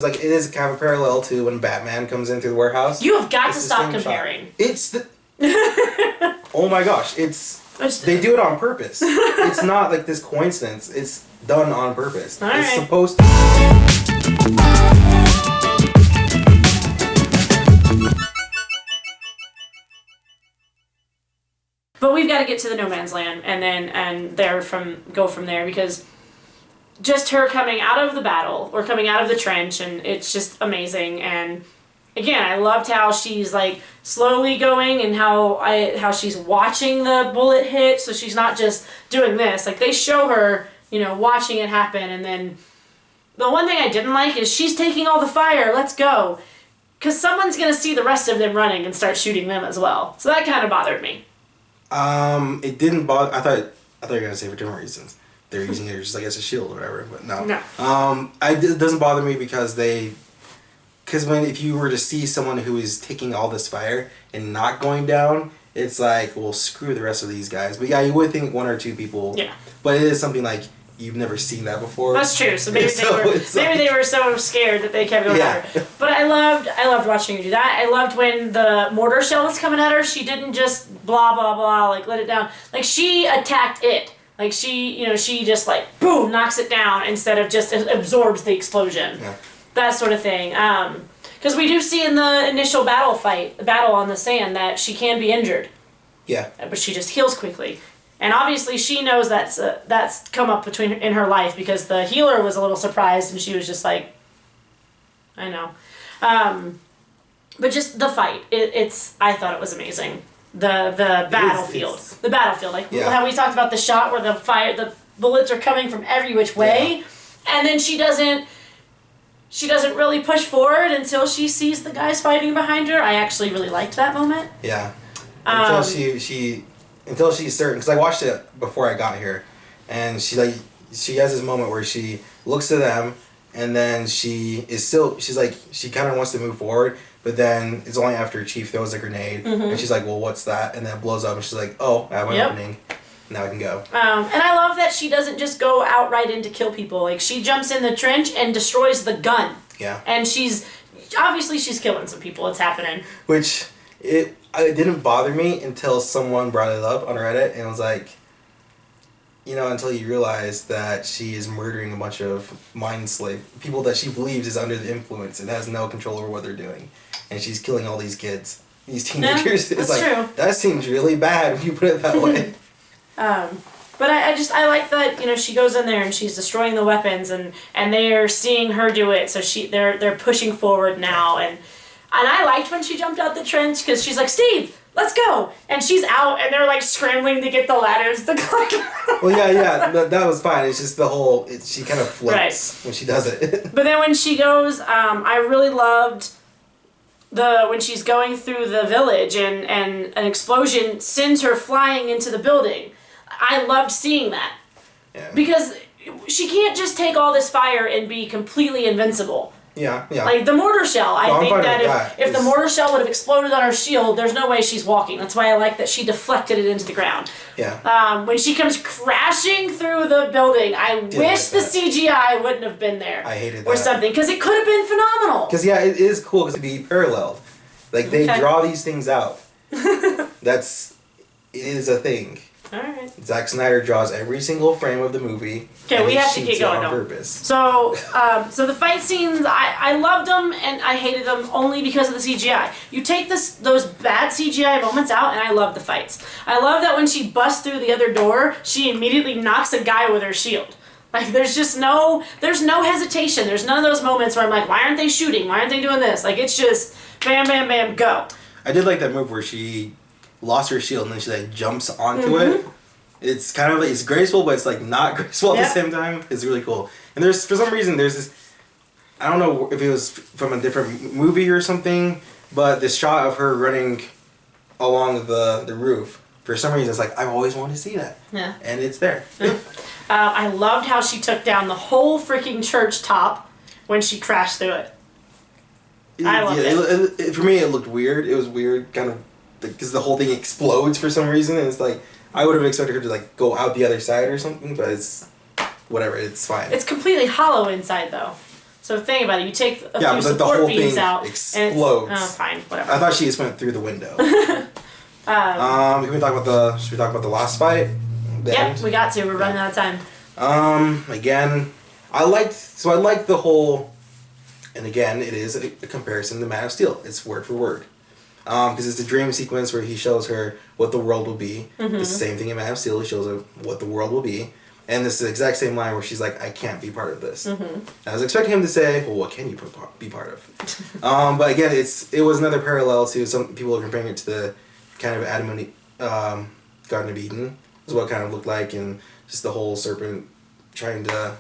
Like, it is kind of a parallel to when Batman comes into the warehouse. You have got it's to the stop same comparing. Shot. It's the... Oh my gosh, they do it on purpose. It's not like this coincidence. It's done on purpose. All it's right. supposed to... But we've got to get to the no man's land and go from there, because just her coming out of the battle or coming out of the trench, and it's just amazing. And again, I loved how she's like slowly going and how she's watching the bullet hit, so she's not just doing this. Like, they show her, watching it happen. And then the one thing I didn't like is she's taking all the fire. Let's go. Because someone's going to see the rest of them running and start shooting them as well. So that kind of bothered me. It didn't bother... I thought you were going to say for different reasons. They're using it just like as a shield or whatever, but no. No. It doesn't bother me because if you were to see someone who is taking all this fire and not going down, it's like, well, screw the rest of these guys. But yeah, you would think one or two people. Yeah. But it is something like you've never seen that before. That's true. So maybe they were so scared that they kept going at her. But I loved watching her do that. I loved when the mortar shell was coming at her. She didn't just blah blah blah like let it down. Like, she attacked it. Like, she just like boom knocks it down instead of just absorbs the explosion. Yeah. That sort of thing. Because we do see in the initial battle on the sand, that she can be injured. Yeah. But she just heals quickly. And obviously she knows that's come up in her life, because the healer was a little surprised and she was just like, I know. But just the fight, I thought it was amazing. The battlefield. The battlefield. Like, how we talked about the shot where the bullets are coming from every which way. Yeah. And then she doesn't really push forward until she sees the guys fighting behind her. I actually really liked that moment. Yeah. Until she's certain, because I watched it before I got here, and she has this moment where she looks to them, and then she kind of wants to move forward, but then it's only after Chief throws a grenade, and she's like, well, what's that? And then it blows up, and she's like, oh, I have an opening. Now I can go. And I love that she doesn't just go outright in to kill people. Like, she jumps in the trench and destroys the gun. Yeah. And she's killing some people. It's happening. Which, it didn't bother me until someone brought it up on Reddit, and it was like, until you realize that she is murdering a bunch of mind slave people that she believes is under the influence and has no control over what they're doing. And she's killing all these kids. These teenagers. Yeah, it's like, true. That seems really bad when you put it that way. But I like that, she goes in there and she's destroying the weapons, and they're seeing her do it, so they're pushing forward now, and I liked when she jumped out the trench, because she's like, Steve, let's go, and she's out, and they're like scrambling to get the ladders to climb. Well, yeah, that was fine. It's just the whole, she kind of floats when she does it. But then when she goes, I really loved when she's going through the village and an explosion sends her flying into the building. I loved seeing that. Yeah. Because she can't just take all this fire and be completely invincible. Yeah. Like the mortar shell, I think that if the mortar shell would have exploded on her shield, there's no way she's walking. That's why I like that she deflected it into the ground. Yeah. When she comes crashing through the building, I wish the CGI wouldn't have been there. I hated that. Or something, because it could have been phenomenal. Because, it is cool because it be paralleled. Like, they draw these things out. It is a thing. Alright. Zack Snyder draws every single frame of the movie. Okay, we have to get going on purpose. So the fight scenes, I loved them and I hated them only because of the CGI. You take those bad CGI moments out, and I love the fights. I love that when she busts through the other door, she immediately knocks a guy with her shield. Like, there's no hesitation. There's none of those moments where I'm like, why aren't they shooting? Why aren't they doing this? Like, it's just bam, bam, bam, go. I did like that move where she lost her shield and then she like jumps onto it. It's kind of like, it's graceful, but it's like not graceful at the same time. It's really cool. And for some reason there's this, I don't know if it was from a different movie or something, but this shot of her running along the roof, for some reason it's like, I've always wanted to see that. Yeah. And it's there. I loved how she took down the whole freaking church top when she crashed through it. I loved it. For me, it looked weird. It was weird, kind of, because the whole thing explodes for some reason, and it's like, I would have expected her to like go out the other side or something, but it's whatever, it's fine. It's completely hollow inside though. So think about it. You take a few but the support whole beams thing out, explodes. and it's, fine, whatever. I thought she just went through the window. Can we talk about should we talk about the last fight? Yep, we got to. We're running out of time. Again, I liked the whole, and again, it is a comparison to Man of Steel. It's word for word. Because it's a dream sequence where he shows her what the world will be. Mm-hmm. It's the same thing in Man of Steel. He shows her what the world will be. And it's the exact same line where she's like, I can't be part of this. Mm-hmm. I was expecting him to say, well, what can you be part of? But again, it was another parallel to some people are comparing it to the kind of Adam and Garden of Eden. Is what it kind of looked like, and just the whole serpent trying to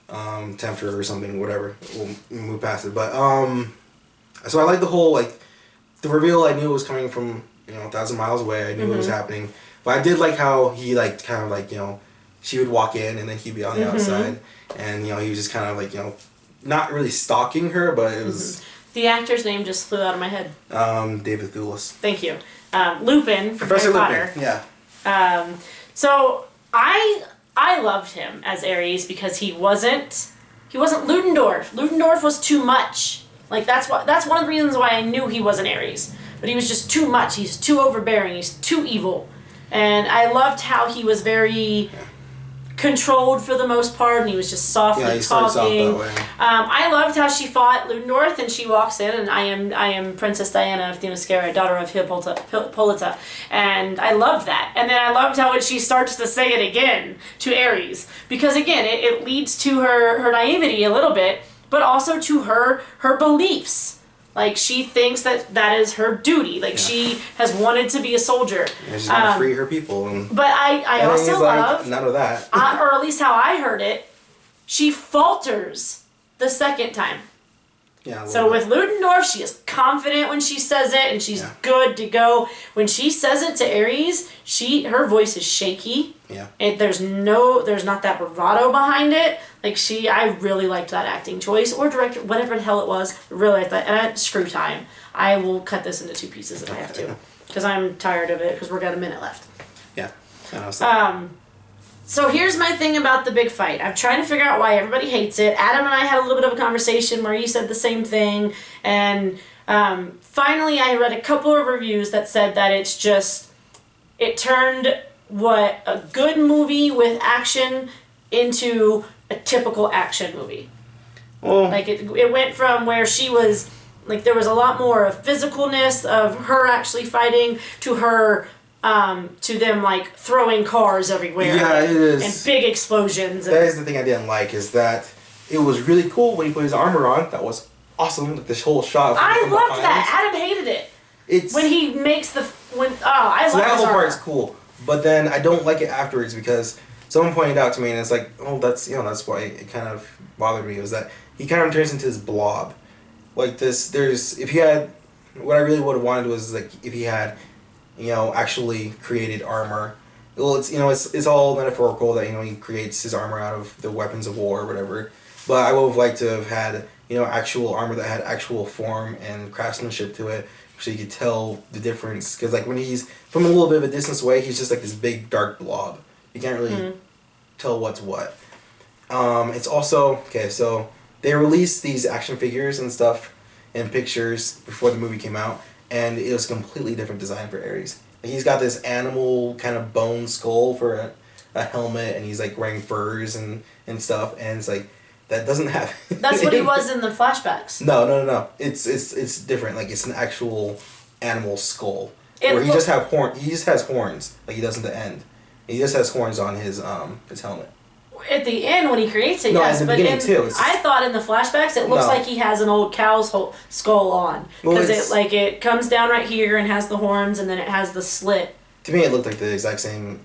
tempt her or something, whatever. We'll move past it. But, so I like the whole, like, the reveal I knew was coming from, 1,000 miles away. I knew it was happening. But I did like how he, like, kind of like, she would walk in and then he'd be on the outside. And, he was just kind of like, not really stalking her, but it was... The actor's name just flew out of my head. David Thewlis. Thank you. Lupin from Harry Potter. Yeah. So I loved him as Ares because he wasn't Ludendorff. Ludendorff was too much. Like that's one of the reasons why I knew he wasn't Ares. But he was just too much. He's too overbearing. He's too evil. And I loved how he was very controlled for the most part, and he was just softly talking. Off that way. I loved how she fought Ludendorff, and she walks in, and I am Princess Diana of Themyscira, daughter of Hippolyta, and I loved that. And then I loved how when she starts to say it again to Ares, because again, it leads to her naivety a little bit, but also to her beliefs. Like, she thinks that is her duty. Like, she has wanted to be a soldier. Yeah, she's going to free her people. But I also love... None of that. Or at least how I heard it, she falters the second time. Yeah. So with Ludendorff, she is confident when she says it, and she's good to go. When she says it to Ares, her voice is shaky. Yeah. And there's not that bravado behind it. Like, I really liked that acting choice, or director, whatever the hell it was. I really liked that. And screw time. I will cut this into 2 pieces if I have to. Because I'm tired of it, because we've got a minute left. Yeah. I know, so here's my thing about the big fight. I'm trying to figure out why everybody hates it. Adam and I had a little bit of a conversation where he said the same thing. And finally I read a couple of reviews that said that it turned a good movie with action into a typical action movie. Well, like it went from where she was, like, there was a lot more of physicalness of her actually fighting to her... to them, like, throwing cars everywhere. Yeah, it is. And big explosions. That is the thing I didn't like, is that it was really cool when he put his armor on. That was awesome. Like, this whole shot. I loved that. Adam hated it. When he makes I love his armor. So that whole part's cool. But then I don't like it afterwards because someone pointed out to me, and it's like, oh, that's why it kind of bothered me, was that he kind of turns into this blob. Like this, what I really would have wanted was, like, if he had... actually created armor. Well, it's all metaphorical that, he creates his armor out of the weapons of war or whatever. But I would have liked to have had, actual armor that had actual form and craftsmanship to it, so you could tell the difference. Because, like, when he's from a little bit of a distance away, he's just like this big dark blob. You can't really tell what's what. It's also, so they released these action figures and stuff and pictures before the movie came out. And it was a completely different design for Ares. Like, he's got this animal kind of bone skull for a helmet, and he's like wearing furs and stuff. And it's like, that doesn't have. That's what he was in the flashbacks. No. It's different. Like, it's an actual animal skull where he just has horns, like he does at the end. He just has horns on his helmet. At the end, when he creates it, no, yes, at the beginning too. I thought in the flashbacks it looks like he has an old cow's skull on, because it comes down right here and has the horns, and then it has the slit. To me, it looked like the exact same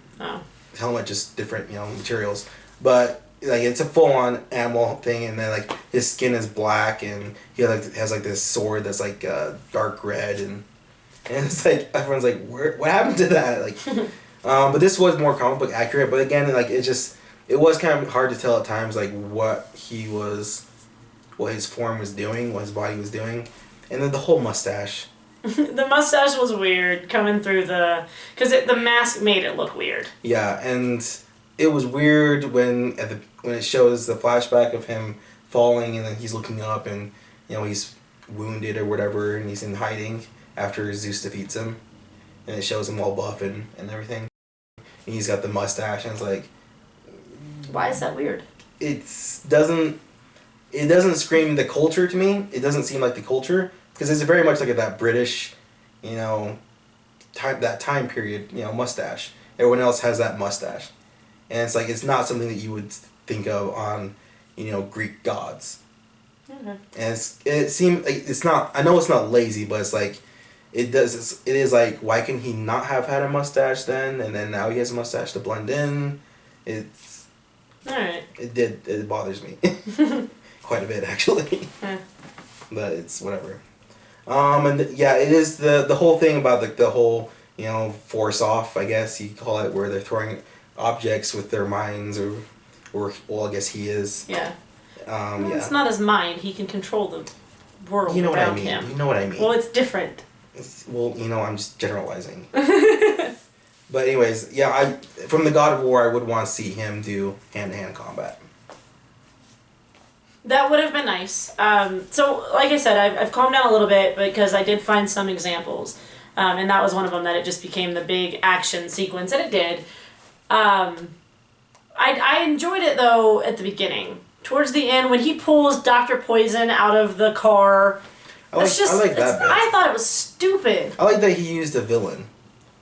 helmet, just different materials. But like, it's a full on animal thing, and then like his skin is black, and he has like this sword that's like dark red, and it's like everyone's like, what happened to that? Like, but this was more comic book accurate. But again, like, it was kind of hard to tell at times, like, what his form was doing, what his body was doing. And then the whole mustache. The mustache was weird coming through because the mask made it look weird. Yeah, and it was weird when it shows the flashback of him falling, and then he's looking up, and he's wounded or whatever, and he's in hiding after Zeus defeats him, and it shows him all buff and everything. And he's got the mustache, and it's like, why is that weird? It doesn't scream the culture to me. It doesn't seem like the culture, because it's very much like that British, that time period, mustache. Everyone else has that mustache, and it's like, it's not something that you would think of on, Greek gods. Mm-hmm. And it seems like it's not. I know it's not lazy, but it's like, it is like, why can he not have had a mustache then, and then now he has a mustache to blend in? It's. Alright. It bothers me quite a bit, actually. Yeah. But it's whatever. It is the whole thing about the whole, force off, I guess you call it, where they're throwing objects with their minds, or well, I guess he is. Yeah. Yeah. It's not his mind. He can control the world around him. You know what I mean. Well, it's different. I'm just generalizing. But anyways, yeah, from the God of War, I would want to see him do hand-to-hand combat. That would have been nice. So, like I said, I've calmed down a little bit because I did find some examples. And that was one of them, that it just became the big action sequence, and it did. I enjoyed it, though, at the beginning. Towards the end, when he pulls Dr. Poison out of the car... I like that bit. I thought it was stupid. I like that he used a villain.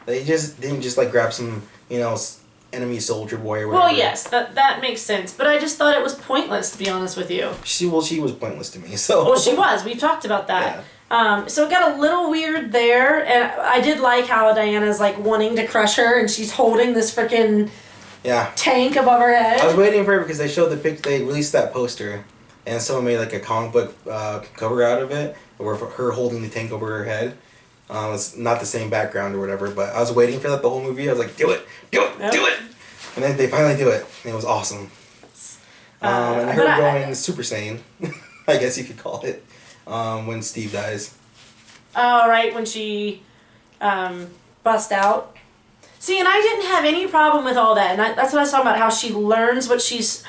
They just didn't just grab some, enemy soldier boy or whatever. Well, yes, that makes sense. But I just thought it was pointless, to be honest with you. She was pointless to me, so... Well, she was. We talked about that. Yeah. So it got a little weird there, and I did like how Diana's, wanting to crush her, and she's holding this freaking tank above her head. I was waiting for it because they showed they released that poster, and someone made, a comic book cover out of it, where her holding the tank over her head. It's not the same background or whatever, but I was waiting for that the whole movie. I was like, do it! Do it! And then they finally do it, and it was awesome. And her going Super Saiyan, I guess you could call it, when Steve dies. Oh, right, when she bust out. See, and I didn't have any problem with all that, and that's what I was talking about, how she learns what she's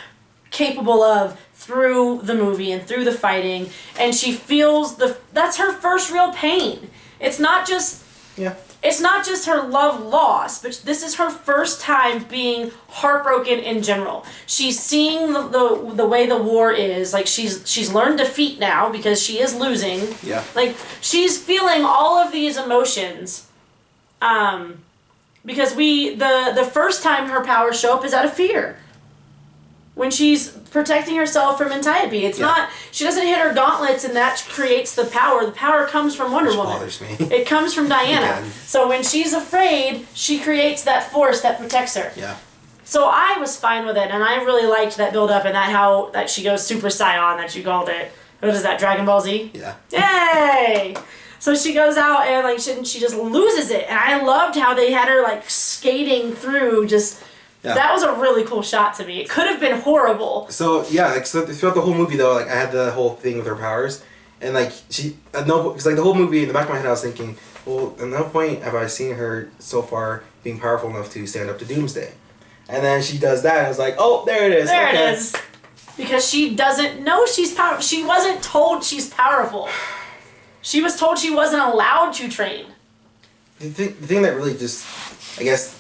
capable of through the movie and through the fighting, and she feels that's her first real pain. It's not just her love lost, but this is her first time being heartbroken in general. She's seeing the way the war is. She's learned defeat now because she is losing. Yeah. She's feeling all of these emotions. Because the first time her powers show up is out of fear. When she's protecting herself from Antiope. It's not, she doesn't hit her gauntlets and that creates the power. The power comes from Wonder Woman. Bothers me. It comes from Diana. Again. So when she's afraid, she creates that force that protects her. Yeah. So I was fine with it, and I really liked that build up and that she goes Super Saiyan, that you called it. What is that, Dragon Ball Z? Yeah. Yay! So she goes out and she just loses it, and I loved how they had her skating through just. Yeah. That was a really cool shot to me. It could have been horrible. So throughout the whole movie though, I had the whole thing with her powers, and because the whole movie in the back of my head I was thinking, well, at no point have I seen her so far being powerful enough to stand up to Doomsday, and then she does that, and I was like, oh, there it is. There it is. Because she doesn't know she's powerful. She wasn't told she's powerful. She was told she wasn't allowed to train. The thing that really just, I guess.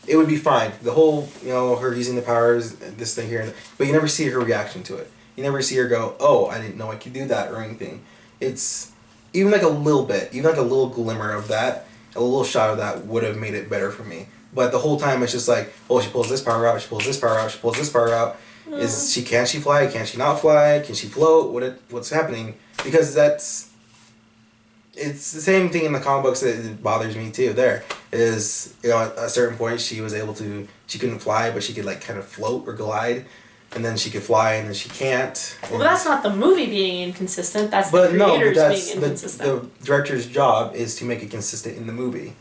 It would be fine. The whole, her using the powers, this thing here, but you never see her reaction to it. You never see her go, oh, I didn't know I could do that or anything. It's even a little bit, even a little glimmer of that, a little shot of that would have made it better for me. But the whole time it's just oh, she pulls this power out, she pulls this power out, she pulls this power out. Can she fly? Can she not fly? Can she float? What's happening? Because it's the same thing in the comic books that bothers me too. There is, at a certain point she couldn't fly, but she could kind of float or glide, and then she could fly, and then she can't. Well, that's not the movie being inconsistent. That's the creators being inconsistent. The director's job is to make it consistent in the movie.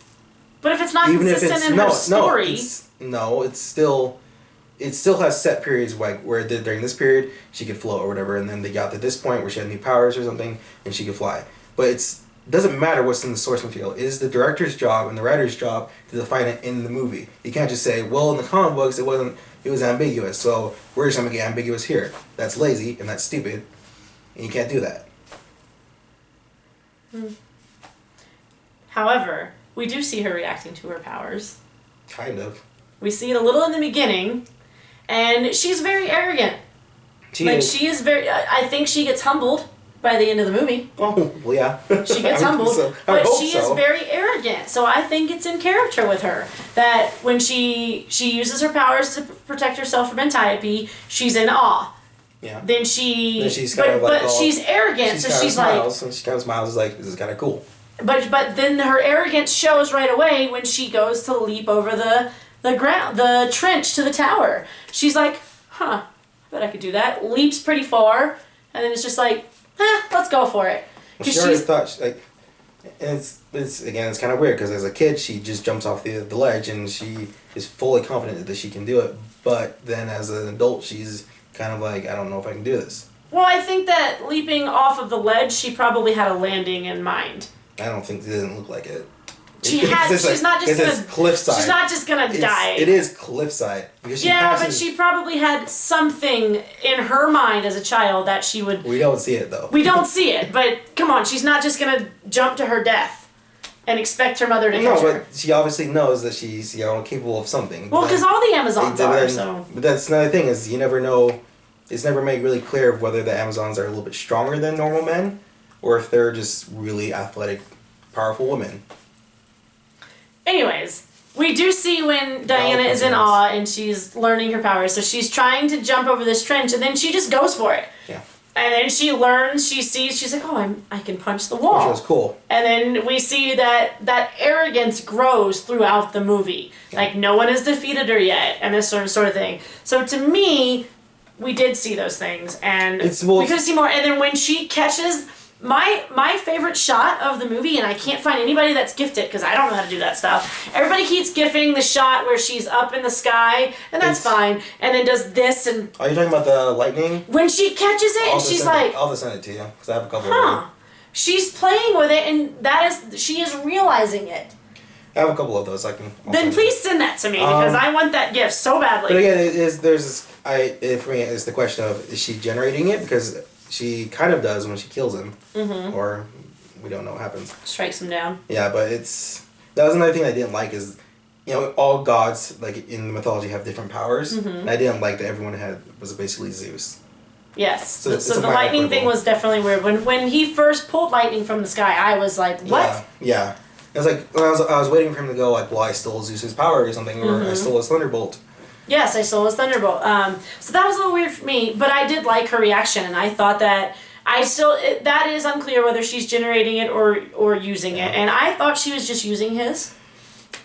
But if it's not consistent in her story, it still has set periods where during this period she could float or whatever, and then they got to this point where she had new powers or something and she could fly. But it doesn't matter what's in the source material. It is the director's job and the writer's job to define it in the movie. You can't just say, well, in the comic books it wasn't It was ambiguous. So we're just gonna make it ambiguous here. That's lazy and that's stupid, and you can't do that. However, we do see her reacting to her powers. Kind of. We see it a little in the beginning, and she's very arrogant. She is very. I think she gets humbled by the end of the movie. Oh, well, yeah. She gets humbled, so. but she is very arrogant. So I think it's in character with her that when she uses her powers to protect herself from entropy, she's in awe. Yeah. Then she's kind of like but she's arrogant, so she's smiles, and she kind of smiles like, this is kind of cool. But then her arrogance shows right away when she goes to leap over the trench to the tower. She's like, huh, I bet I could do that. Leaps pretty far, and then it's just like, let's go for it. Well, she already thought, and it's kind of weird because as a kid she just jumps off the ledge and she is fully confident that she can do it. But then as an adult she's kind of like, I don't know if I can do this. Well, I think that leaping off of the ledge, she probably had a landing in mind. I don't think it doesn't look like it. She's not just gonna cliffside. She's not just gonna die. It is cliffside because she but she probably had something in her mind as a child that she would. We don't see it though. We don't see it, but come on, she's not just gonna jump to her death and expect her mother to catch her. No, but she obviously knows that she's capable of something. Well, because all the Amazons are. So. But that's another thing is you never know. It's never made really clear of whether the Amazons are a little bit stronger than normal men, or if they're just really athletic, powerful women. Anyways, we do see when Diana is in awe and she's learning her powers. So she's trying to jump over this trench and then she just goes for it. Yeah. And then she learns, she sees, she's like, oh, I can punch the wall. Which was cool. And then we see that arrogance grows throughout the movie. Yeah. Like, no one has defeated her yet, and this sort of thing. So to me, we did see those things, and we could see more. And then when she catches... My favorite shot of the movie, and I can't find anybody that's gifted because I don't know how to do that stuff. Everybody keeps gifting the shot where she's up in the sky, and that's fine. And then does this and. Are you talking about the lightning? When she catches it, and she's like. I'll just send it to you because I have a couple of them. She's playing with it, and she is realizing it. I have a couple of those. Then please send that to me because I want that gift so badly. But again, for me, it's the question of is she generating it because. She kind of does when she kills him, or we don't know what happens. Strikes him down. Yeah, but that was another thing I didn't like is, all gods like in the mythology have different powers, and I didn't like that everyone was basically Zeus. Yes. So the lightning thing was definitely weird. When he first pulled lightning from the sky, I was like, what? Yeah. It was like I was waiting for him to go like, well, I stole Zeus's power or something, or I stole his thunderbolt. Yes, I stole his thunderbolt. So that was a little weird for me, but I did like her reaction, and I thought that that is unclear whether she's generating it or using it, and I thought she was just using his.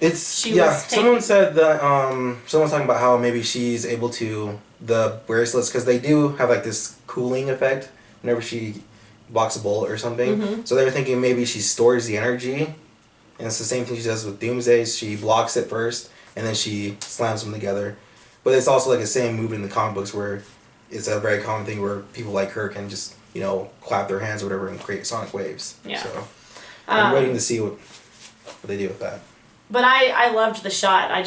Someone said that someone's talking about how maybe she's able to the bracelets because they do have like this cooling effect whenever she blocks a bullet or something. So they're thinking maybe she stores the energy, and it's the same thing she does with Doomsday. She blocks it first, and then she slams them together. But it's also like the same move in the comic books where it's a very common thing where people like her can just, clap their hands or whatever and create sonic waves. Yeah. So I'm waiting to see what they do with that. But I loved the shot. I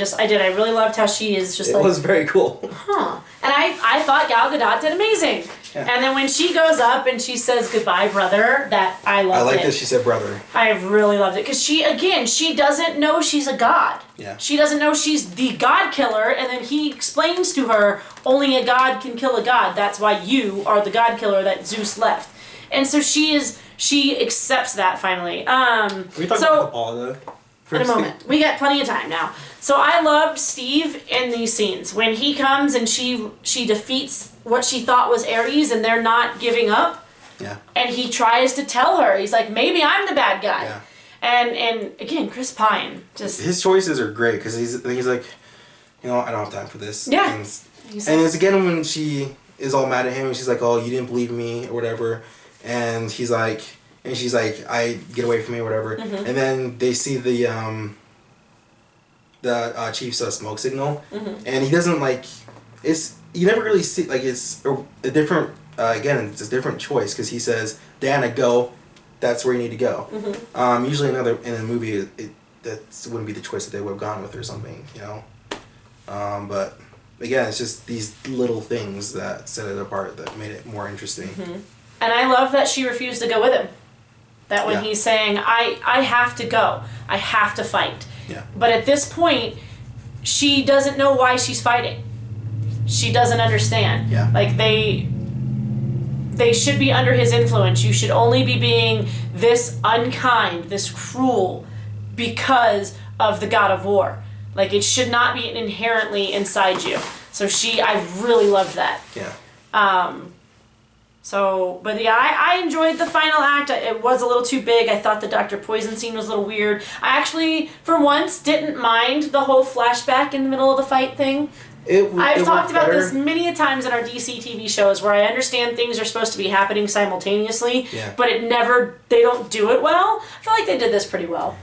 really loved how she is just It was very cool. And I thought Gal Gadot did amazing. Yeah. And then when she goes up and she says goodbye, brother, I loved it. I like that she said brother. I really loved it. Because she doesn't know she's a god. Yeah. She doesn't know she's the god killer. And then he explains to her, only a god can kill a god. That's why you are the god killer that Zeus left. And so she accepts that finally. Can we talk about Apollo? In a moment. We got plenty of time now. So I loved Steve in these scenes. When he comes and she defeats what she thought was Ares and they're not giving up. Yeah. And he tries to tell her. He's like, maybe I'm the bad guy. Yeah. And again, Chris Pine. His choices are great because he's like, I don't have time for this. Yeah. And it's again when she is all mad at him and she's like, oh, you didn't believe me or whatever. And she's like, I get away from me or whatever. And then they see the chief's smoke signal. And he doesn't you never really see, it's a different, again, it's a different choice because he says, Diana, go, that's where you need to go. Usually in a movie, that wouldn't be the choice that they would have gone with or something, But again, it's just these little things that set it apart that made it more interesting. Mm-hmm. And I love that she refused to go with him. That when he's saying, I have to go. I have to fight. Yeah. But at this point, she doesn't know why she's fighting. She doesn't understand. Yeah. Like, they should be under his influence. You should only be being this unkind, this cruel, because of the god of war. Like, it should not be inherently inside you. So I really loved that. Yeah. But yeah, I enjoyed the final act. It was a little too big. I thought the Dr. Poison scene was a little weird. I actually, for once, didn't mind the whole flashback in the middle of the fight thing. I've talked about this many a times in our DC TV shows where I understand things are supposed to be happening simultaneously, but they don't do it well. I feel like they did this pretty well.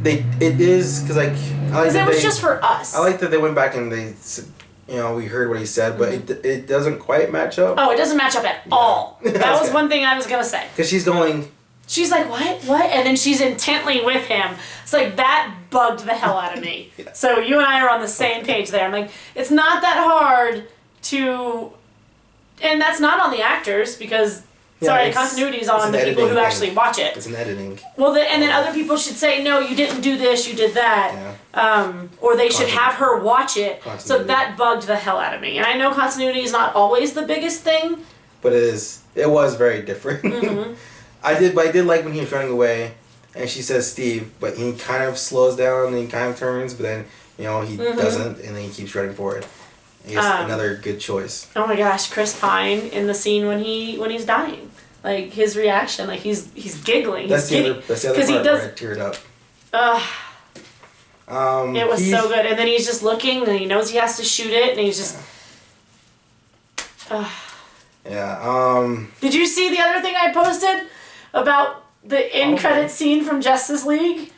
It is, because like... Because it was just for us. I like that they went back and they... we heard what he said, but it doesn't quite match up. Oh, it doesn't match up at all. That was one thing I was going to say. Because she's like, what? And then she's intently with him. It's like, that bugged the hell out of me. Yeah. So you and I are on the same page there. I'm like, it's not that hard to... And that's not on the actors, because... continuity is on the people who actually watch it. It's an editing. Well, and then other people should say, no, you didn't do this, you did that. Yeah. Or they should have her watch it. So that bugged the hell out of me. And I know continuity is not always the biggest thing. But it was very different. Mm-hmm. I did like when he was running away, and she says Steve, but he kind of slows down and he kind of turns, but then, he doesn't, and then he keeps running forward. I guess another good choice. Oh my gosh, Chris Pine in the scene when he's dying, like his reaction, like he's giggling. That's the other part where I teared up. It was so good, and then he's just looking, and he knows he has to shoot it, and he's just. Yeah. Did you see the other thing I posted about the end credit scene from Justice League?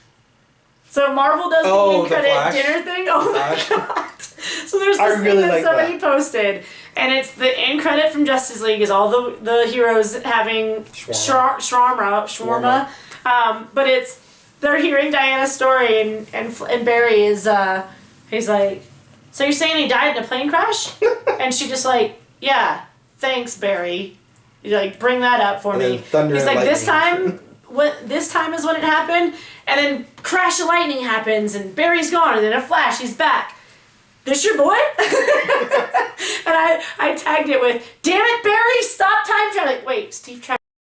So Marvel does the end credit dinner thing. Oh my god! So there's this thing that somebody posted, and it's the end credit from Justice League is all the heroes having shawarma. But they're hearing Diana's story, and Barry is he's like, so you're saying he died in a plane crash? And she just like, yeah, thanks Barry. You like bring that up for me. He's like, this time is when it happened, and then crash of lightning happens, and Barry's gone, and then a flash, he's back. This your boy? And I tagged it with, damn it, Barry, stop time traveling. Like, wait, Steve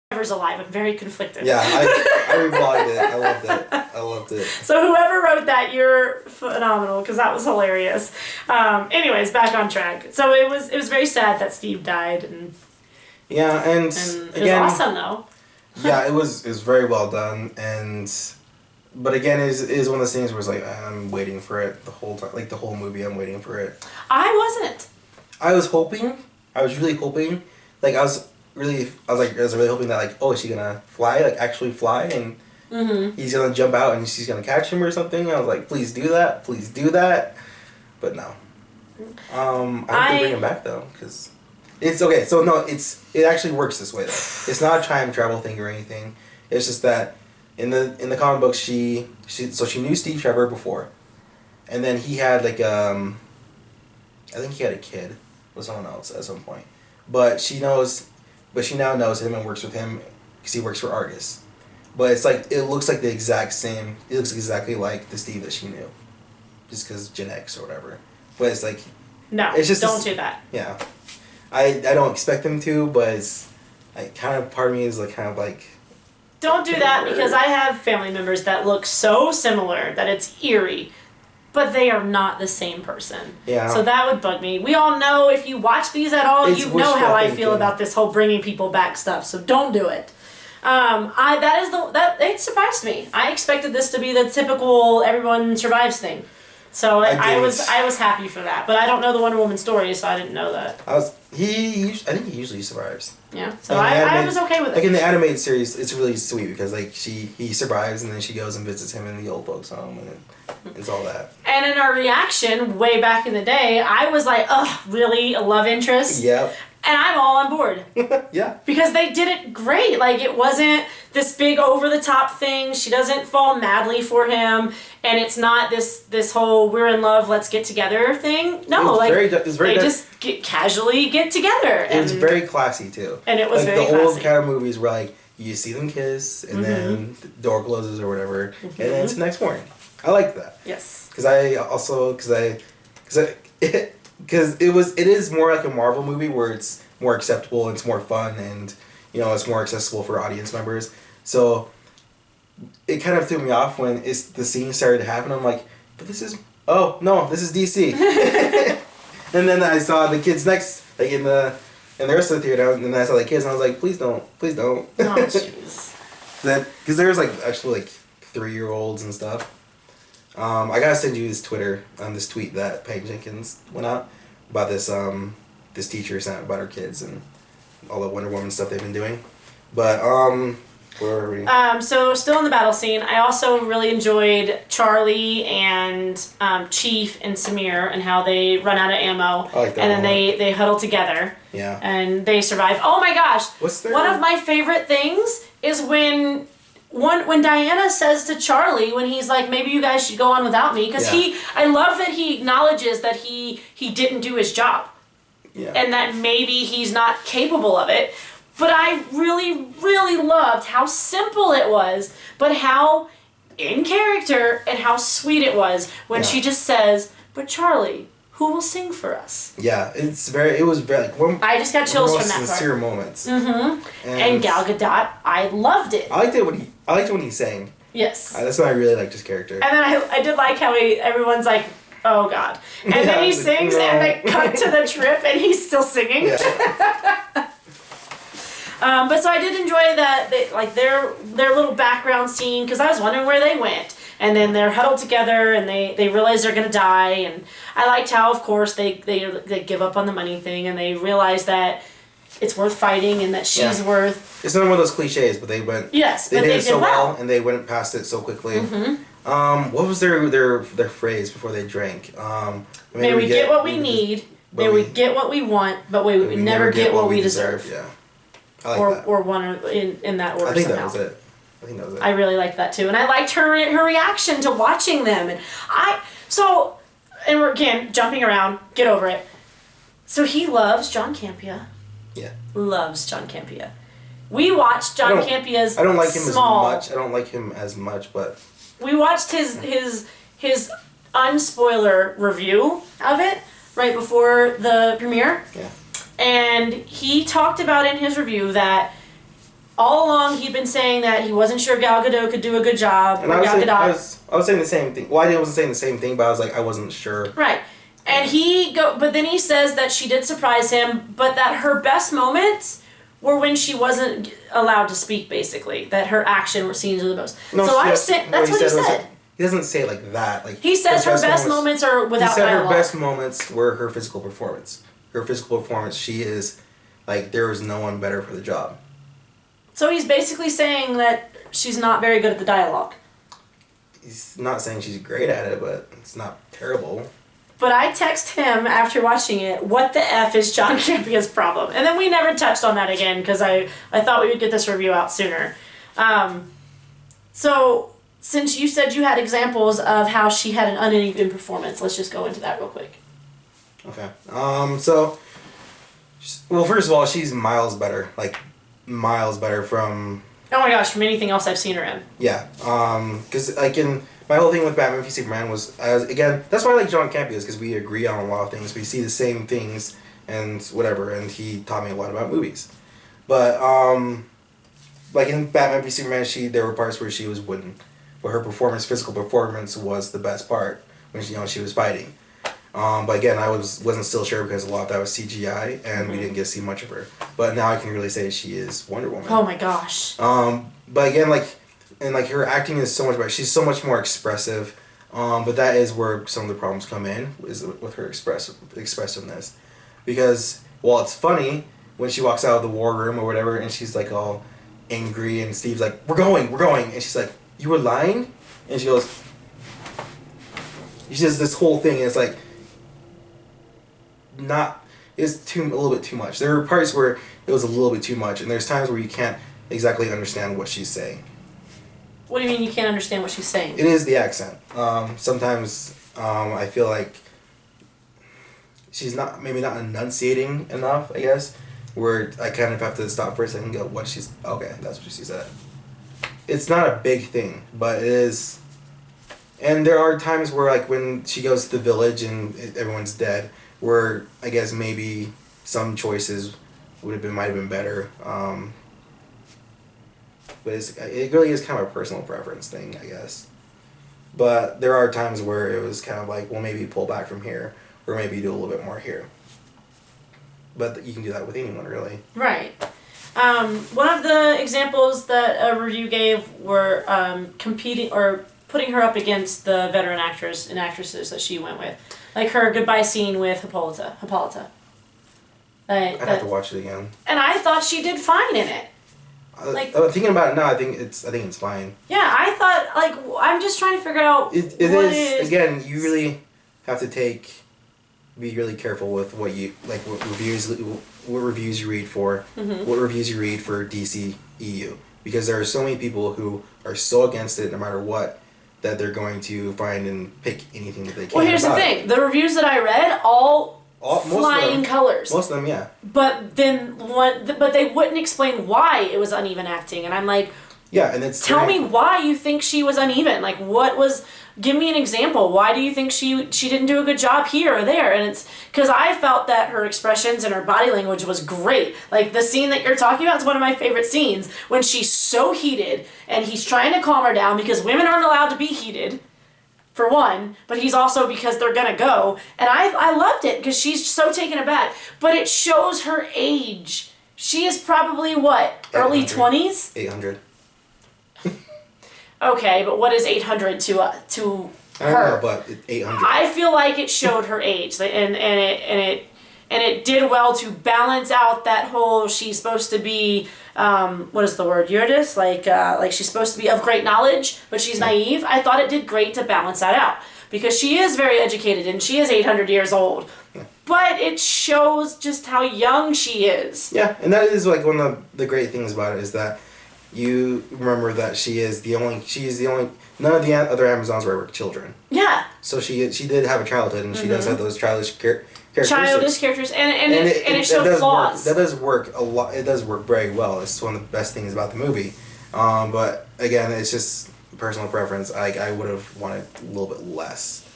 Trevor's alive. I'm very conflicted. Yeah, I reblogged it. I loved it. So whoever wrote that, you're phenomenal, because that was hilarious. Anyways, back on track. So it was very sad that Steve died, and again, it was awesome though. Yeah, it was very well done, but again, it is one of those things where it's like, I'm waiting for it the whole time. Like, the whole movie, I'm waiting for it. I wasn't. I was really hoping. Like, I was really hoping that, like, oh, is she gonna fly? Like, actually fly? And he's gonna jump out and she's gonna catch him or something. I was like, please do that. But no. I hope they bring him back, though, because... It's okay, so no, it actually works this way, though. It's not a time travel thing or anything. It's just that in the comic books, she knew Steve Trevor before, and then he had like I think he had a kid with someone else at some point, but she now knows him and works with him because he works for Argus, but it's like it looks like the exact same. It looks exactly like the Steve that she knew, just because Gen X or whatever. But it's like no, it's just don't do that. Yeah. I don't expect them to, but it's like kind of part of me is like kind of like. Don't do that, because I have family members that look so similar that it's eerie, but they are not the same person. Yeah. So that would bug me. We all know, if you watch these at all, you know how I feel about this whole bringing people back stuff. So don't do it. It surprised me. I expected this to be the typical everyone survives thing. So I was happy for that, but I don't know the Wonder Woman story, so I didn't know that. I think he usually survives. Yeah, so I was okay with it. Like in the animated series, it's really sweet because like he survives and then she goes and visits him in the old folks' home and it's all that. And in our reaction way back in the day, I was like, ugh, really, a love interest? Yep. And I'm all on board. Yeah. Because they did it great. Like, it wasn't this big over-the-top thing. She doesn't fall madly for him. And it's not this whole we're in love, let's get together thing. No, they just casually get together. It was very classy, too. And it was like, very classy. The old kind of movies were like, you see them kiss, and then the door closes or whatever, and then it's the next morning. I like that. Yes. Because it is more like a Marvel movie where it's more acceptable and it's more fun and it's more accessible for audience members. So it kind of threw me off when the scene started to happen. I'm like, but this is DC. And then I saw the kids next, like in the rest of the theater, and then I saw the kids and I was like, please don't. Oh jeez. Because there's like actually like 3-year-olds and stuff. I gotta send you his Twitter, this tweet that Peggy Jenkins went out about this teacher sent about her kids and all the Wonder Woman stuff they've been doing. But where were we? So still in the battle scene, I also really enjoyed Charlie and Chief and Samir and how they run out of ammo, I like that and then they huddle together. Yeah. And they survive. Oh my gosh! One of my favorite things is when Diana says to Charlie, when he's like, maybe you guys should go on without me, because I love that he acknowledges that he didn't do his job. Yeah. And that maybe he's not capable of it. But I really, really loved how simple it was, but how in character and how sweet it was when she just says, but Charlie, who will sing for us? Yeah, it was very like I just got chills from that part. Sincere moments. Mm-hmm. And Gal Gadot, I loved it. I liked it when he sang. Yes. That's why I really liked his character. And then I did like how everyone's like, oh God. And then he sings and they cut to the trip and he's still singing. Yeah. But so I did enjoy that their little background scene, because I was wondering where they went. And then they're huddled together and they realize they're gonna die, and I liked how, of course, they give up on the money thing and they realize that it's worth fighting and that she's worth. It's not one of those cliches, but they went. Yes, they did it so well and they went past it so quickly. Mm-hmm. What was their phrase before they drank? May we get what we need. May we get what we want, but we never get what we deserve. Yeah. I like that. Or one in that order. I think somehow. that was it. I really liked that too, and I liked her reaction to watching them, and we're again jumping around. Get over it. So he loves John Campea. Yeah. Loves John Campea. We watched John Campea's. I don't like him as much. I don't like him as much, but we watched his unspoiler review of it right before the premiere. Yeah. And he talked about in his review that all along he'd been saying that he wasn't sure Gal Gadot could do a good job. And I was saying the same thing. Well, I wasn't saying the same thing, but I was like, I wasn't sure. Right. And but then he says that she did surprise him, but that her best moments were when she wasn't allowed to speak, basically. That her action were seen to the most. No, so that's what he said. He doesn't say it like that. Like he says her best moments are without dialogue. He said her best moments were her physical performance. Her physical performance, she is, like, there is no one better for the job. So he's basically saying that she's not very good at the dialogue. He's not saying she's great at it, but it's not terrible. But I text him after watching it, what the F is John Campea's problem? And then we never touched on that again, because I thought we would get this review out sooner. So, since you said you had examples of how she had an uneven performance, let's just go into that real quick. Okay. Well, first of all, she's miles better. Like, miles better from... Oh my gosh, from anything else I've seen her in. Yeah. Because, like, my whole thing with Batman v Superman was, again, that's why I like John Campea, is because we agree on a lot of things. We see the same things and whatever, and he taught me a lot about movies. But, like, in Batman v Superman, there were parts where she was wooden. But her physical performance was the best part when she was fighting. But again, I wasn't still sure because a lot of that was CGI and we didn't get to see much of her. But now I can really say she is Wonder Woman. Oh my gosh. But again, her acting is so much better. She's so much more expressive. But that is where some of the problems come in, is with her expressiveness. Because while it's funny when she walks out of the war room or whatever and she's like all angry and Steve's like, we're going, and she's like, you were lying? And she goes, she does this whole thing and it's like, is a little bit too much. There were parts where it was a little bit too much, and there's times where you can't exactly understand what she's saying. What do you mean you can't understand what she's saying? It is the accent. Sometimes I feel like she's maybe not enunciating enough, I guess, where I kind of have to stop for a second and go, okay, that's what she said. It's not a big thing, but it is. And there are times where, like, when she goes to the village and everyone's dead, where I guess maybe some choices might have been better. But it really is kind of a personal preference thing, I guess. But there are times where it was kind of like, well, maybe pull back from here, or maybe do a little bit more here. But you can do that with anyone, really. Right. One of the examples that a review gave were competing or putting her up against the veteran actors and actresses that she went with. Like her goodbye scene with Hippolyta. I'd have to watch it again. And I thought she did fine in it. Thinking about it now, I think it's fine. Yeah, I thought, I'm just trying to figure out it is. Again, you really have to be really careful with what reviews you read for, what reviews you read for DC EU, because there are so many people who are so against it, no matter what, that they're going to find and pick anything that they can. Well, here's the thing: the reviews that I read all flying colors. Most of them, yeah. But then but they wouldn't explain why it was uneven acting, and I'm like, yeah, and it's tell me why you think she was uneven. Like, give me an example. Why do you think she didn't do a good job here or there? And it's because I felt that her expressions and her body language was great. Like the scene that you're talking about is one of my favorite scenes when she's so heated and he's trying to calm her down because women aren't allowed to be heated. For one, but he's also because they're gonna go. And I loved it because she's so taken aback. But it shows her age. She is probably what? Early 20s? 800. Okay, but what is 800 to her? I don't know, but 800. I feel like it showed her age, and it did well to balance out that whole she's supposed to be what is the word, Eurydice, like she's supposed to be of great knowledge, but she's naive. I thought it did great to balance that out because she is very educated and she is 800 years old. Yeah. But it shows just how young she is. Yeah, and that is like one of the great things about it is that you remember that she is the only, none of the other Amazons were children. Yeah. So she did have a childhood, and she does have those childish characters. Childish characters, and it shows flaws. That does work a lot. It does work very well. It's one of the best things about the movie. But again, it's just personal preference. I would have wanted a little bit less.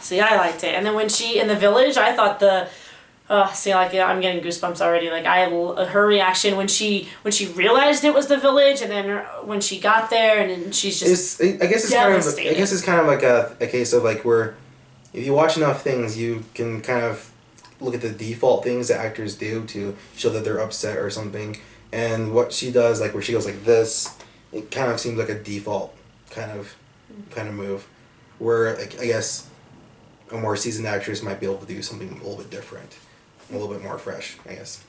See, I liked it. And then when she, in the village, I thought I'm getting goosebumps already. Like her reaction when she realized it was the village, and then when she got there, and then she's just devastated. I guess it's kind of like a case of like where if you watch enough things, you can kind of look at the default things that actors do to show that they're upset or something. And what she does, like where she goes like this, it kind of seems like a default kind of move. Where like, I guess a more seasoned actress might be able to do something a little bit different. A little bit more fresh, I guess.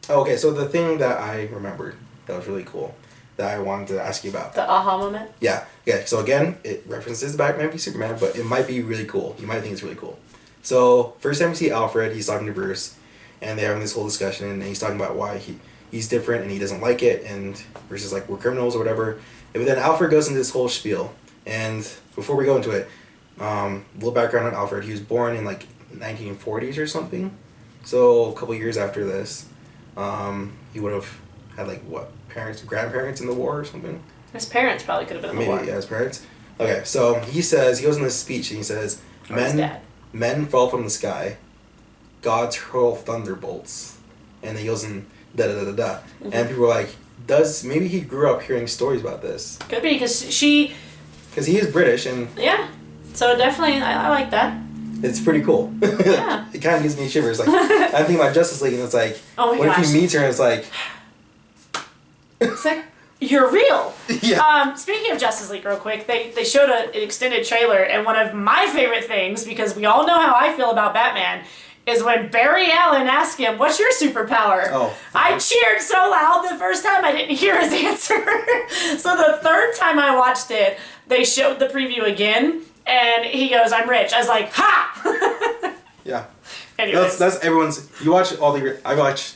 Okay, so the thing that I remembered that was really cool that I wanted to ask you about. The aha moment? Yeah. So again, it references Batman v Superman, but it might be really cool. You might think it's really cool. So, first time we see Alfred, he's talking to Bruce, and they're having this whole discussion, and he's talking about why he's different and he doesn't like it, and Bruce is like, we're criminals or whatever. But then Alfred goes into this whole spiel, and before we go into it, a little background on Alfred. He was born in like 1940s or something, so a couple years after this, he would have had like what, grandparents in the war or something. His parents probably could have been in the war. Maybe, yeah, his parents. Okay, so he goes in this speech and he says, men fall from the sky, gods hurl thunderbolts, and then he goes in da da da da da, and people are like, maybe he grew up hearing stories about this? Could be because he is British and yeah. So definitely, I like that. It's pretty cool. Yeah. It kind of gives me shivers. Like I think about Justice League, and it's like, if he meets her and it's like, you're real. Yeah. Speaking of Justice League, real quick, they showed an extended trailer, and one of my favorite things, because we all know how I feel about Batman, is when Barry Allen asked him, "What's your superpower?" Oh. I cheered so loud the first time I didn't hear his answer. So the third time I watched it, they showed the preview again. And he goes, "I'm rich." I was like, "Ha!" Yeah. Anyways. That's everyone's. You watch all the. I watch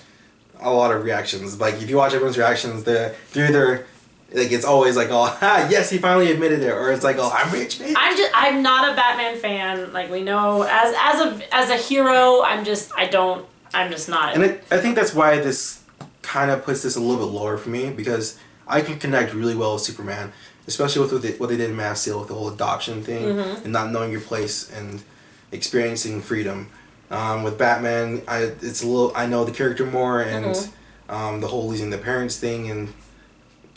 a lot of reactions. Like if you watch everyone's reactions, they're either like it's always like, oh, yes, he finally admitted it, or it's like, oh, I'm rich, bitch. I'm not a Batman fan. Like we know, as a hero, I'm just not. And I think that's why this kind of puts this a little bit lower for me, because I can connect really well with Superman, especially with what they did in Man of Steel with the whole adoption thing and not knowing your place and experiencing freedom. With Batman, I know the character more, and the whole losing the parents thing, and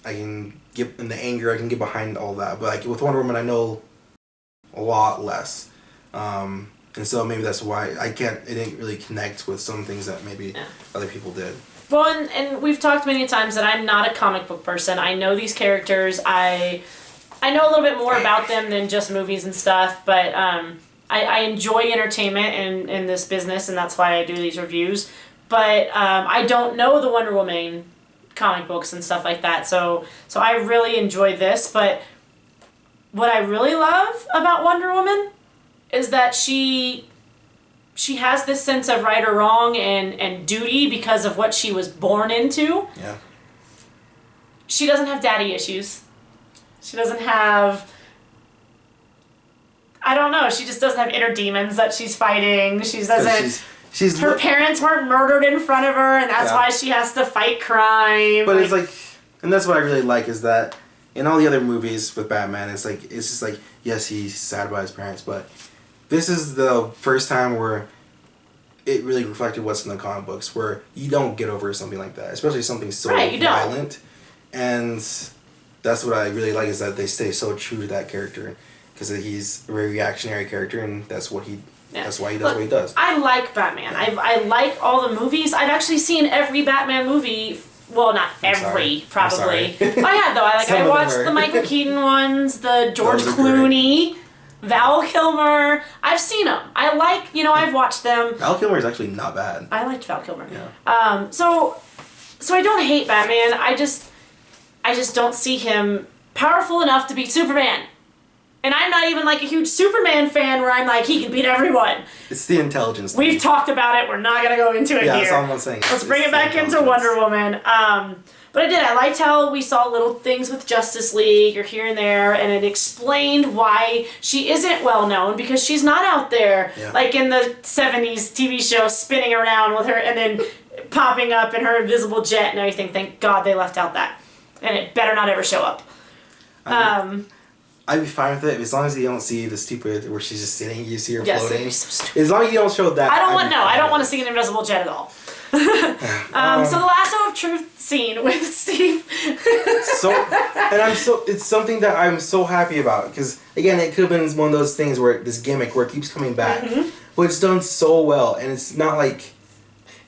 I can get in the anger, I can get behind all that. But like with Wonder Woman, I know a lot less, and so maybe that's why it didn't really connect with some things that maybe other people did. Well, and we've talked many times that I'm not a comic book person. I know these characters. I know a little bit more about them than just movies and stuff, but I enjoy entertainment in this business, and that's why I do these reviews. But I don't know the Wonder Woman comic books and stuff like that, so I really enjoy this. But what I really love about Wonder Woman is that she has this sense of right or wrong and duty because of what she was born into. Yeah. She doesn't have daddy issues. She doesn't have... I don't know. She just doesn't have inner demons that she's fighting. She doesn't... Her parents weren't murdered in front of her, and that's why she has to fight crime. But it's like... And that's what I really like, is that in all the other movies with Batman, it's just like, yes, he's sad about his parents, but this is the first time where it really reflected what's in the comic books, where you don't get over something like that, especially something so violent. And that's what I really like, is that they stay so true to that character, because he's a very reactionary character, and that's what that's why he does what he does. I like Batman. I like all the movies. I've actually seen every Batman movie. Well, not every, probably. I have though. I watched the Michael Keaton ones, the George Clooney, Val Kilmer. I've seen them. I've watched them. Val Kilmer is actually not bad. I liked Val Kilmer. Yeah. So I don't hate Batman. I just don't see him powerful enough to beat Superman. And I'm not even like a huge Superman fan where I'm like, he can beat everyone. It's the intelligence thing. We've talked about it. We're not going to go into it here. Yeah, that's all I'm saying. Let's bring it back into Wonder Woman. But I liked how we saw little things with Justice League or here and there, and it explained why she isn't well known, because she's not out there like in the 70s TV show spinning around with her and then popping up in her invisible jet and everything. Thank God they left out that. And it better not ever show up. I'd be fine with it as long as you don't see the stupid where she's just sitting. You see her floating. So as long as you don't show that. I don't want to see an invisible jet at all. So the lasso of truth scene with Steve. It's something that I'm so happy about, because again, it could have been one of those things where this gimmick where it keeps coming back, but it's done so well, and it's not like.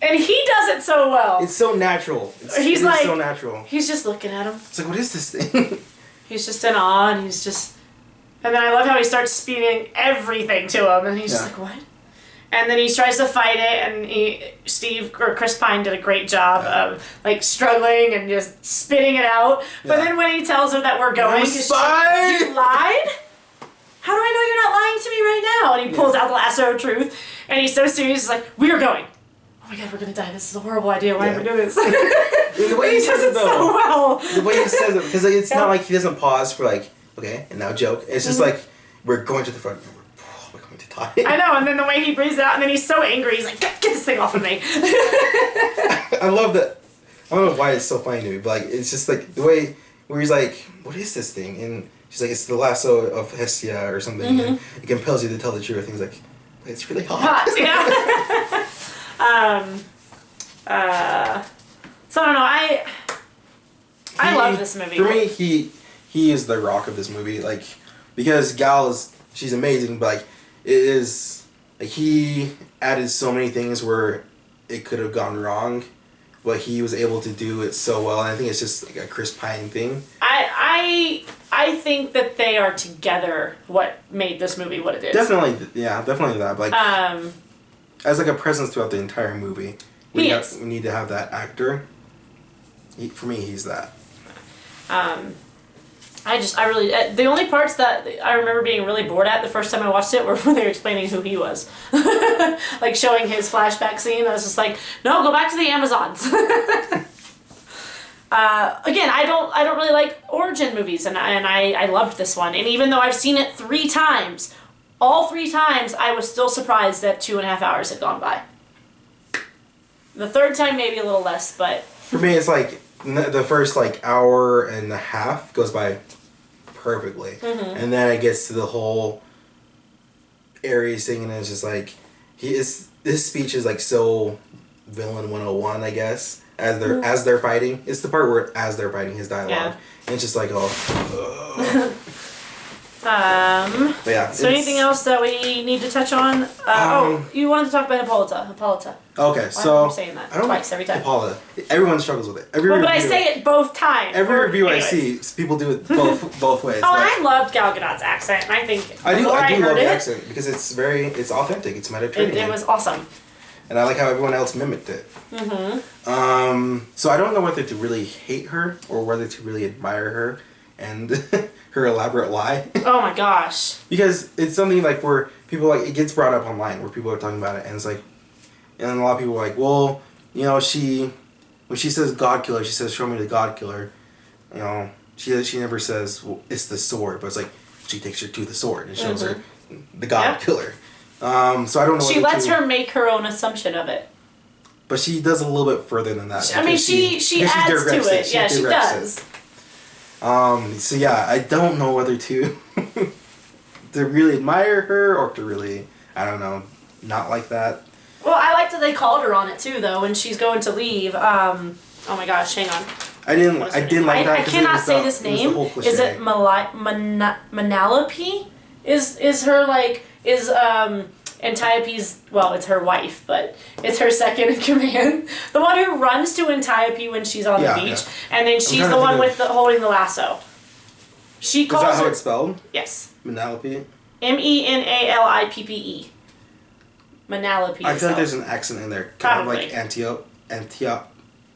And he does it so well. It's so natural. It's so natural. He's just looking at him. It's like, what is this thing? He's just in awe, and he's just... And then I love how he starts speaking everything to him, and he's just like, what? And then he tries to fight it, and Chris Pine did a great job of, like, struggling and just spitting it out. But then when he tells her that we're going... You lied? How do I know you're not lying to me right now? And he pulls out the lasso of truth, and he's so serious, he's like, we are going. Oh my God, we're gonna die. This is a horrible idea. Why am I doing this? The way he says it, though. So well. The way he says it, because it's not like he doesn't pause for like, okay, and now joke. It's just like, we're going to the front. We're going to die. I know, and then the way he breathes it out, and then he's so angry. He's like, get this thing off of me. I love that. I don't know why it's so funny to me, but like, it's just like the way where he's like, what is this thing? And she's like, it's the lasso of Hestia or something. And it compels you to tell the truth. And he's like, it's really hot. Yeah. So I don't know. I love this movie. For me, he is the rock of this movie. Like, because Gal she's amazing, but like, it is like he added so many things where it could have gone wrong, but he was able to do it so well. And I think it's just like a Chris Pine thing. I think that they are together what made this movie what it is. Definitely that. But like, as like a presence throughout the entire movie, we need to have that actor. For me, he's that. I really, the only parts that I remember being really bored at the first time I watched it were when they were explaining who he was. Like showing his flashback scene. I was just like, no, go back to the Amazons. Again, I don't really like origin movies, and I loved this one. And even though I've seen it 3 times, all 3 times I was still surprised that 2.5 hours had gone by. The third time maybe a little less, but... For me, it's like the first like hour and a half goes by perfectly. Mm-hmm. And then it gets to the whole Ares thing, and it's just like, his speech is like so villain 101, I guess, as they're fighting. It's the part where as they're fighting, his dialogue. Yeah. And it's just like, But yeah. So anything else that we need to touch on? You wanted to talk about Hippolyta. Okay, so Why am I saying that twice every time? Hippolyta. Everyone struggles with it. But I say it both times. Every review anyways. I see, people do it both ways. Oh, I loved Gal Gadot's accent. I think I do love the accent because it's authentic. It's Mediterranean. It was awesome. And I like how everyone else mimicked it. Mm-hmm. So I don't know whether to really hate her or whether to really admire her and her elaborate lie. Oh my gosh. Because it's something like where people like, it gets brought up online where people are talking about it, and it's like, and a lot of people are like, well, you know, when she says God killer, she says, show me the God killer. You know, she never says, well, it's the sword, but it's like, she takes her to the sword and shows her the God killer. So I don't know. She lets her make her own assumption of it. But she does a little bit further than that. I mean, she adds to it. Yeah, she does. So yeah, I don't know whether to really admire her or to really, I don't know, not like that. Well, I liked that they called her on it too, though, when she's going to leave. Oh my gosh, hang on. I didn't like that. I cannot say this name. Is it Manalape? Is her like Antiope's, well, it's her wife, but it's her second in command. The one who runs to Antiope when she's on the beach, and then she's the one with holding the lasso. She calls Is that how it's spelled? Yes. Manalape? Menalippe. Manalape. I feel like there's an accent in there. Kind of like Antiope.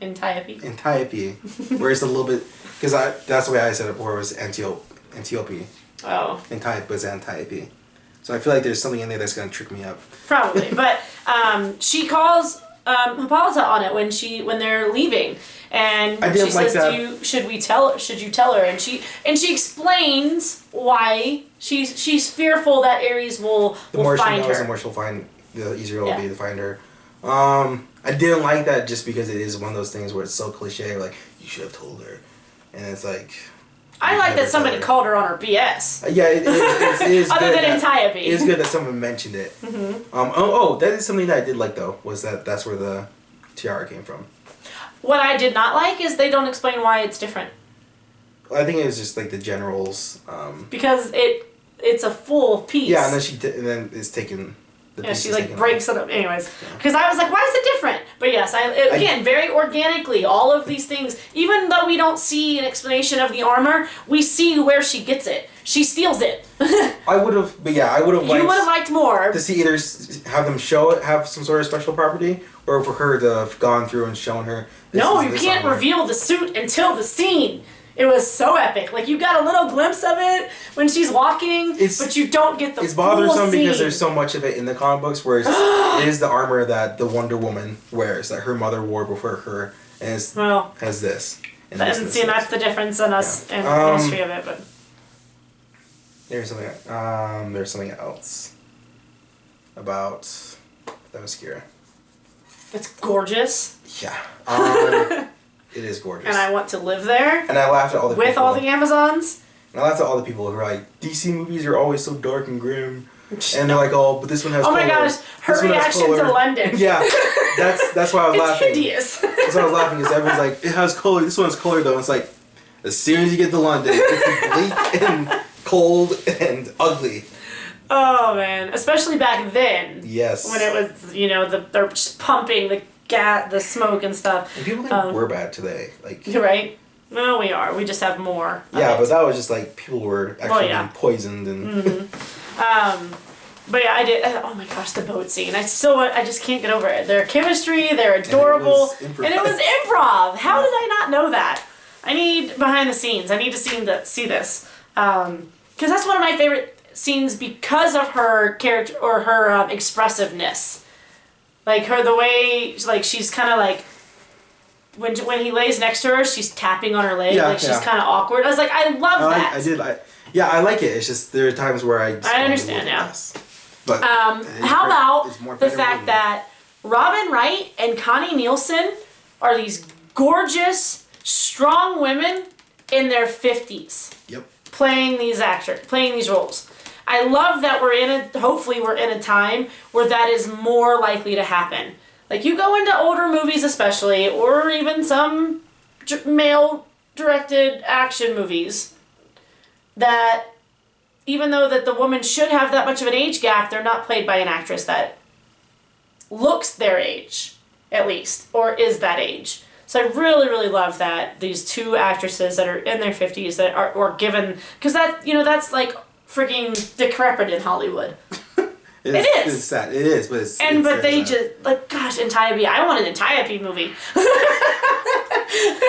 Antiope. Where it's a little bit, because that's the way I said it before, it was Antiope. Oh. Antiope was Antiope. So I feel like there's something in there that's going to trick me up. Probably, but she calls Hippolyta on it when they're leaving, and she says, "Should you tell her?" And she explains why she's fearful that Ares will find her. The more she knows, the more she'll find. The easier it will be to find her. I didn't like that just because it is one of those things where it's so cliche. Like, you should have told her, and it's like. I like that somebody called her on her BS. Yeah, it is Other than Antiope. It's good that someone mentioned it. Mm-hmm. That is something that I did like, though, was that's where the tiara came from. What I did not like is they don't explain why it's different. I think it was just like the generals. Because it's a full piece. Yeah, and then it's taken... she breaks it up. Anyways, because I was like, why is it different? But yes, again, very organically, all of these things, even though we don't see an explanation of the armor, we see where she gets it. She steals it. I would have liked... You would have liked more. To see either have them show it, have some sort of special property, or for her to have gone through and shown her... No, you can't reveal the suit until the scene. It was so epic. Like, you got a little glimpse of it when she's walking, but you don't get the full scene. It's bothersome because there's so much of it in the comic books, where it is the armor that the Wonder Woman wears, that her mother wore before her, and has this. And that's the difference in us and the history of it. But there's something else about Themyscira. It's gorgeous. Yeah. It is gorgeous. And I want to live there. And I laughed at all the people. With all the Amazons. And I laughed at all the people who are like, DC movies are always so dark and grim. And they're like, oh, but this one has color. Oh my gosh, her reaction to London. Yeah, that's why I was laughing. It's hideous. That's why I was laughing, because everyone's like, it has color. This one has color, though. And it's like, as soon as you get to London, it's bleak and cold and ugly. Oh, man. Especially back then. Yes. When it was, they're just pumping the smoke and stuff. And people think we're bad today. Right? No, we are. We just have more. Yeah, but that was just like people were actually being poisoned and. Mm-hmm. But yeah, I did. Oh my gosh, the boat scene! I just can't get over it. Their chemistry, they're adorable, and it was improv. How did I not know that? I need behind the scenes. I need to see this. Because that's one of my favorite scenes because of her character or her expressiveness. Like the way, like she's kind of like, when he lays next to her, she's tapping on her leg. She's kind of awkward. I was like, I love that. I like it. It's just there are times where I understand now. But how about the fact that Robin Wright and Connie Nielsen are these gorgeous, strong women in their 50s. Yep. Playing these roles. I love that hopefully we're in a time where that is more likely to happen. Like you go into older movies especially, or even some male-directed action movies, that even though that the woman should have that much of an age gap, they're not played by an actress that looks their age, at least, or is that age. So I really, really love that these two actresses that are in their 50s that are given, because that's like freaking decrepit in Hollywood. It is. It's sad. It is, but it's... But they sad. Just, like, gosh, Antiope. I want an Antiope movie.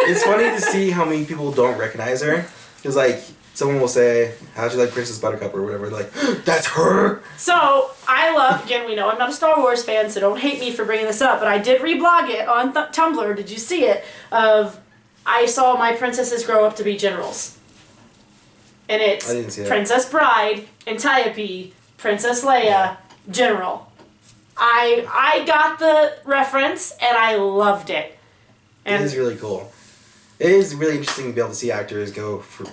It's funny to see how many people don't recognize her. Because, like, someone will say, how'd you like Princess Buttercup or whatever? They're like, that's her! So, I love, again, we know I'm not a Star Wars fan, so don't hate me for bringing this up, but I did reblog it on Tumblr. Did you see it? I saw my princesses grow up to be generals. And it's Princess Bride, Antiope, Princess Leia, General. I got the reference and I loved it. And it is really cool. It is really interesting to be able to see actors go from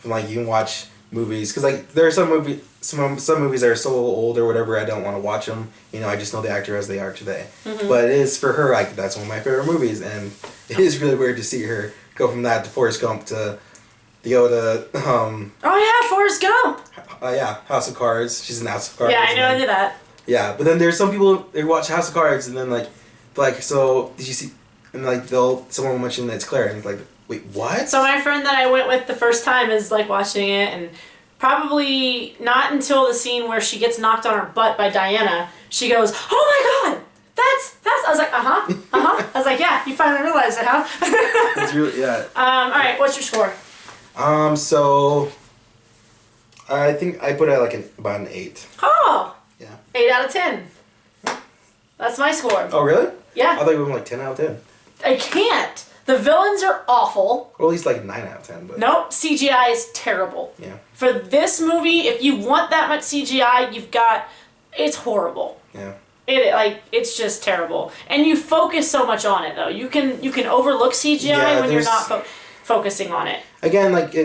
like, you can watch movies, because like there are some movies that are so old or whatever I don't want to watch them. I just know the actor as they are today. Mm-hmm. But it is for her, like, that's one of my favorite movies, and it is really weird to see her go from that to Forrest Gump to go to oh yeah, Forrest Gump. House of Cards. She's in House of Cards. Yeah, I know I did that. Yeah, but then there's some people they watch House of Cards and then like so did you see? And like someone will mention that it's Claire and it's like, wait, what? So my friend that I went with the first time is like watching it, and probably not until the scene where she gets knocked on her butt by Diana, she goes, "Oh my God, that's." I was like, I was like, yeah, you finally realized it, huh? It's really all right, what's your score? So I think I put it like about an 8. Oh. Yeah. 8 out of 10. That's my score. Oh really? Yeah. I thought you were like 10 out of 10. I can't. The villains are awful. Or at least like 9 out of 10. But nope, CGI is terrible. Yeah. For this movie, if you want that much CGI, it's horrible. Yeah. It's just terrible. And you focus so much on it though. You can overlook CGI when you're not focusing on it. Again, like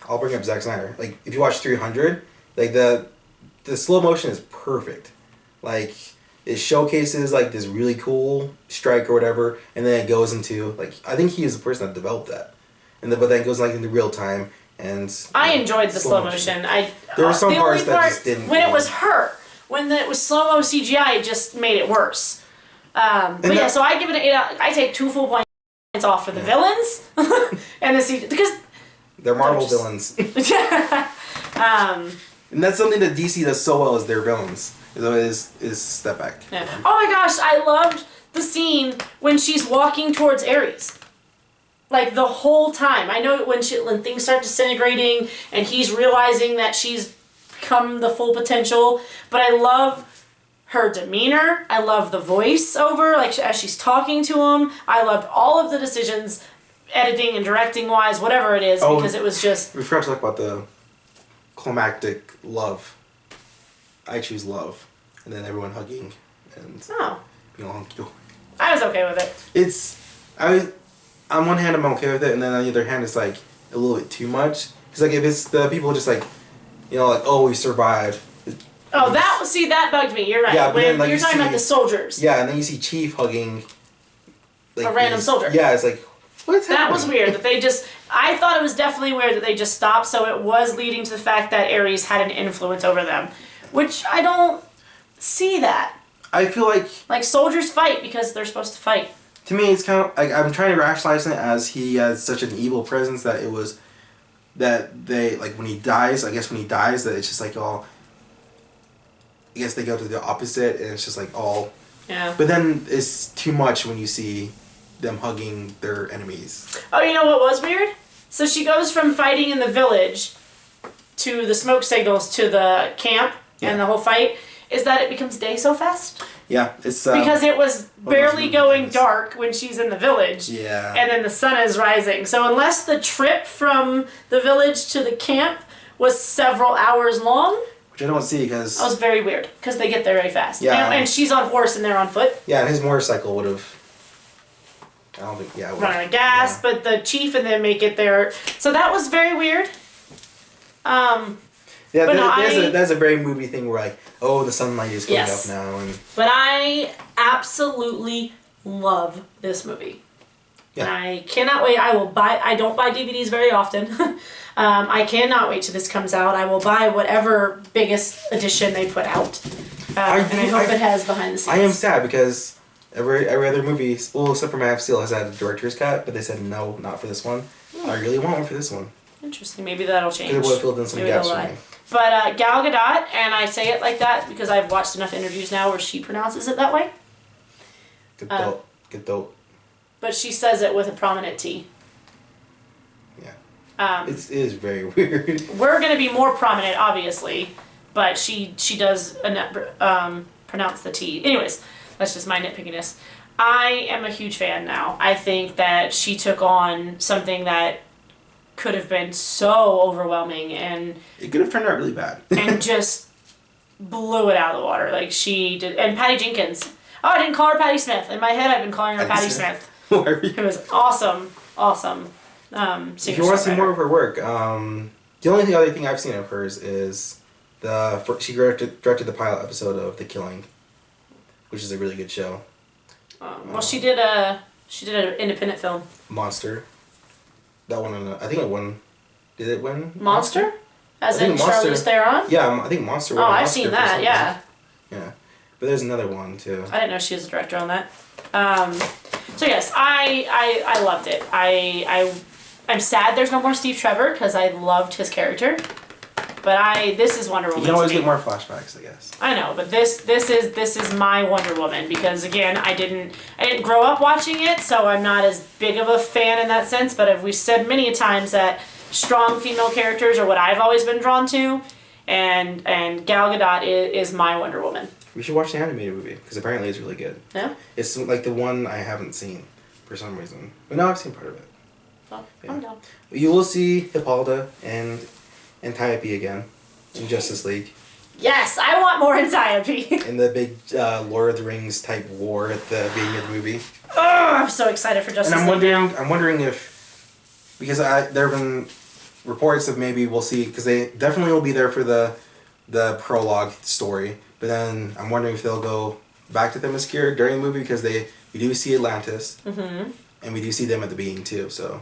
I'll bring up Zack Snyder. Like if you watch 300, like the slow motion is perfect. Like it showcases like this really cool strike or whatever, and then it goes into like I think he is the person that developed that, but then it goes like into real time and. I enjoyed the slow motion. There were some parts that just didn't. When it was her, when it was slow mo CGI, it just made it worse. So I give it an 8 out. I take 2 full points off for the villains and the CGI because. They're Marvel villains. And that's something that DC does so well is their villains. Is step back. Yeah. Oh my gosh, I loved the scene when she's walking towards Ares. Like the whole time. I know when things start disintegrating and he's realizing that she's become the full potential, but I love her demeanor. I love the voiceover, like as she's talking to him. I loved all of the decisions, editing and directing wise, whatever it is, because it was just. We forgot to talk about the climactic love. I choose love, and then everyone hugging and being all hunky dory. I was okay with it. On one hand I'm okay with it, and then on the other hand it's like a little bit too much. Because like if it's the people just like, like, oh, we survived. That bugged me. You're right. Yeah, but then, like, you're talking about the soldiers. Yeah, and then you see Chief hugging like a random soldier. Yeah, it's like, what's happening? That was weird. I thought it was definitely weird that they just stopped. So it was leading to the fact that Ares had an influence over them, which I don't see that. I feel like soldiers fight because they're supposed to fight. To me, it's kind of like I'm trying to rationalize it as he has such an evil presence that it was that they like when he dies. I guess when he dies, that it's just like all. I guess they go to the opposite, and it's just like all. Yeah. But then it's too much when you see them hugging their enemies. Oh, you know what was weird? So she goes from fighting in the village to the smoke signals to the camp and the whole fight, is that it becomes day so fast. Yeah, it's because it was barely going dark when she's in the village. Yeah. And then the sun is rising. So unless the trip from the village to the camp was several hours long, which I don't see because that was very weird because they get there very fast. Yeah. And she's on horse and they're on foot. Yeah, and his motorcycle would have. I don't think. Yeah. Running out of gas, but the chief and them make it there. So that was very weird. Yeah, that's a very movie thing where like, oh, the sunlight is going up now, and. But I absolutely love this movie. Yeah. And I cannot wait. I don't buy DVDs very often. I cannot wait till this comes out. I will buy whatever biggest edition they put out. And I hope it has behind the scenes. I am sad because every other movie, well, except for Man of Steel, has had a director's cut, but they said no, not for this one. I really want one for this one. Interesting. Maybe that'll change. Because it would have filled in some gaps for me. But Gal Gadot, and I say it like that because I've watched enough interviews now where she pronounces it that way. Gadot. But she says it with a prominent T. Yeah. It is very weird. We're going to be more prominent, obviously, but she does pronounce the T. Anyways, that's just my nitpickiness. I am a huge fan now. I think that she took on something that could have been so overwhelming, and it could have turned out really bad. And just blew it out of the water like she did. And Patty Jenkins. Oh, I didn't call her Patty Smith. In my head, I've been calling her Patty Smith. It was awesome. If you want to see more of her work, the only other thing I've seen of hers is she directed the pilot episode of The Killing, which is a really good show. Well, she did an independent film. Monster. That one, I think it won. Did it win? Monster? As in Charlize Theron? Yeah, I think Monster won. Oh, I've seen that, yeah. Yeah. But there's another one, too. I didn't know she was a director on that. So, yes, I loved it. I'm sad there's no more Steve Trevor because I loved his character. But this is Wonder Woman. You can always get more flashbacks, I guess. I know, but this is my Wonder Woman because again, I didn't grow up watching it, so I'm not as big of a fan in that sense. But we've said many times that strong female characters are what I've always been drawn to, and Gal Gadot is my Wonder Woman. We should watch the animated movie because apparently it's really good. Yeah. It's like the one I haven't seen for some reason, but no, I've seen part of it. Well, yeah. I'm down. You will see Hippolyta and Antiope again in Justice League. Yes, I want more Antiope. In the big Lord of the Rings type war at the beginning of the movie. Oh, I'm so excited for Justice League. And I'm wondering if, because there have been reports of maybe we'll see, because they definitely will be there for the prologue story, but then I'm wondering if they'll go back to Themyscira during the movie because we do see Atlantis, and we do see them at the beginning too. So.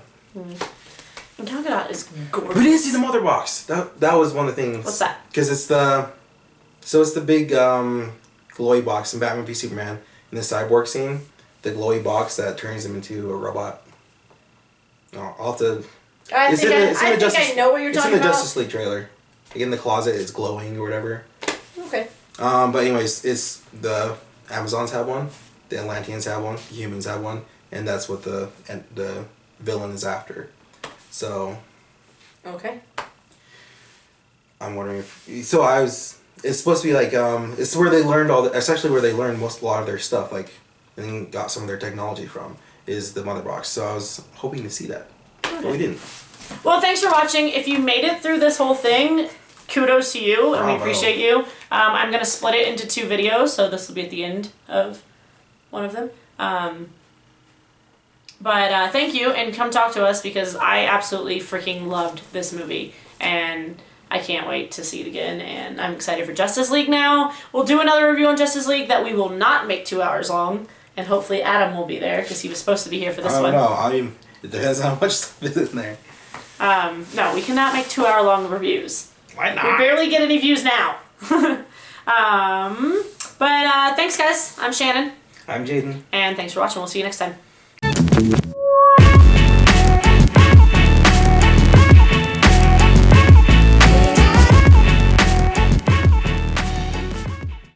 And Gal Gadot is gorgeous. We didn't see the mother box. That was one of the things. What's that? Because it's the big glowy box in Batman v Superman in the cyborg scene. The glowy box that turns him into a robot. Oh, I'll have to. I think I know what you're talking about. It's in the Justice League trailer. Like in the closet, it's glowing or whatever. Okay. But anyways, it's the Amazons have one, the Atlanteans have one, the humans have one, and that's what the villain is after. So. Okay. I'm wondering if it's supposed to be like it's where they learned it's actually where they learned a lot of their stuff, like, and got some of their technology from, is the mother box. So I was hoping to see that. Okay. But we didn't. Well, thanks for watching. If you made it through this whole thing, kudos to you, and we appreciate you. I'm going to split it into 2 videos, so this will be at the end of one of them. But thank you, and come talk to us, because I absolutely freaking loved this movie, and I can't wait to see it again, and I'm excited for Justice League now. We'll do another review on Justice League that we will not make 2 hours long, and hopefully Adam will be there, because he was supposed to be here for this one. I don't know. It depends on how much stuff is in there. No, we cannot make 2-hour-long reviews. Why not? We barely get any views now. But thanks, guys. I'm Shannon. I'm Jadon. And thanks for watching. We'll see you next time.